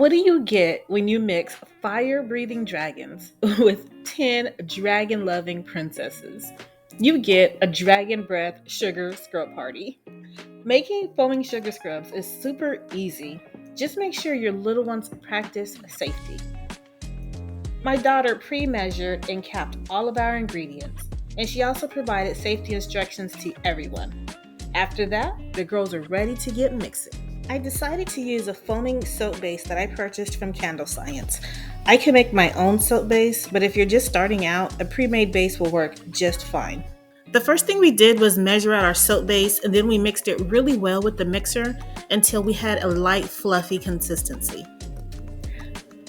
What do you get when you mix fire-breathing dragons with 10 dragon-loving princesses? You get a dragon breath sugar scrub party. Making foaming sugar scrubs is super easy. Just make sure your little ones practice safety. My daughter pre-measured and capped all of our ingredients, and she also provided safety instructions to everyone. After that, the girls are ready to get mixing. I decided to use a foaming soap base that I purchased from Candle Science. I can make my own soap base, but if you're just starting out, a pre-made base will work just fine. The first thing we did was measure out our soap base, and then we mixed it really well with the mixer until we had a light, fluffy consistency.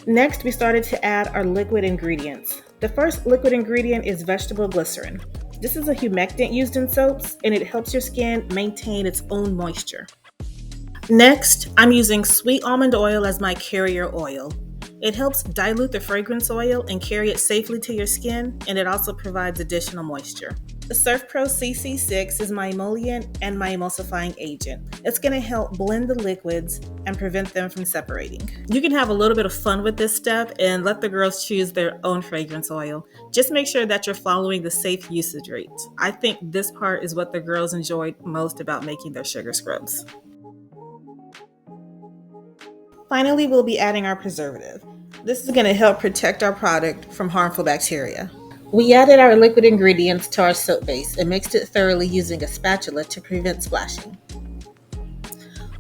Next, we started to add our liquid ingredients. The first liquid ingredient is vegetable glycerin. This is a humectant used in soaps, and it helps your skin maintain its own moisture. Next, I'm using sweet almond oil as my carrier oil. It helps dilute the fragrance oil and carry it safely to your skin, and it also provides additional moisture. The Surf Pro CC6 is my emollient and my emulsifying agent. It's going to help blend the liquids and prevent them from separating. You can have a little bit of fun with this step and let the girls choose their own fragrance oil. Just make sure that you're following the safe usage rates. I think this part is what the girls enjoyed most about making their sugar scrubs. Finally, we'll be adding our preservative. This is going to help protect our product from harmful bacteria. We added our liquid ingredients to our soap base and mixed it thoroughly using a spatula to prevent splashing.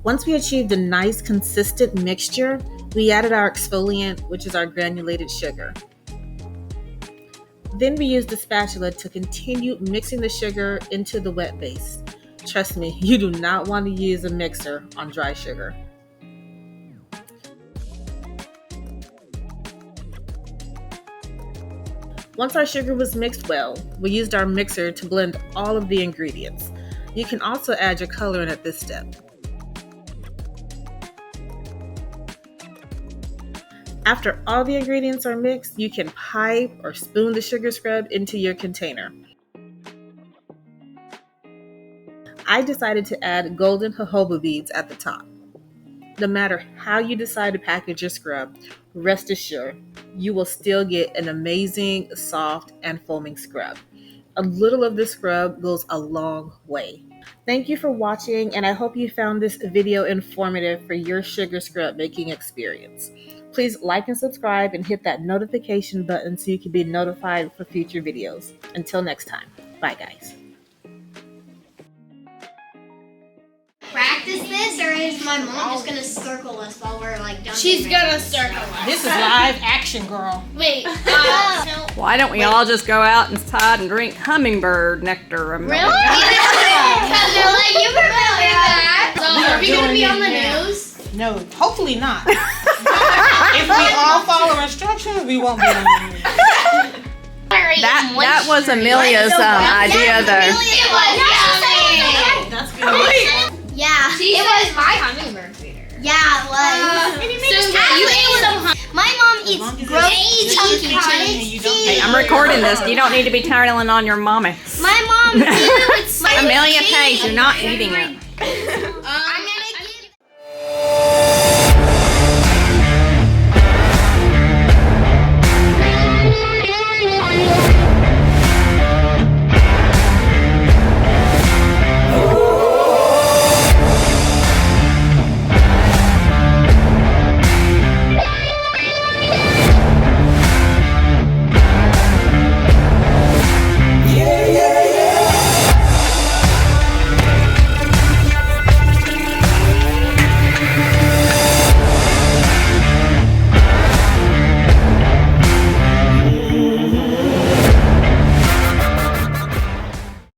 Once we achieved a nice consistent mixture, we added our exfoliant, which is our granulated sugar. Then we used the spatula to continue mixing the sugar into the wet base. Trust me, you do not want to use a mixer on dry sugar. Once our sugar was mixed well, we used our mixer to blend all of the ingredients. You can also add your colorant at this step. After all the ingredients are mixed, you can pipe or spoon the sugar scrub into your container. I decided to add golden jojoba beads at the top. No matter how you decide to package your scrub, rest assured, you will still get an amazing, soft, and foaming scrub. A little of this scrub goes a long way. Thank you for watching, and I hope you found this video informative for your sugar scrub making experience. Please like and subscribe and hit that notification button so you can be notified for future videos. Until next time, bye guys. Practice this, or is my mom just gonna circle us while we're like done? She's gonna circle us. This is live action, girl. Wait. Why don't we all just go out inside and drink hummingbird nectar? Really? Because they're like, you remember that. So, are we gonna be on the news? No, hopefully not. If we all follow instructions, we won't be on the news. That was Amelia's idea, though. It was yummy. That's good. Yeah. It was my hummingbird feeder. Yeah, it was. You ate some. My mom eats great chunky chunks. Hey, I'm recording this. You don't need to be turning on your mommy. My mom eats. Amelia Page, you're not eating it.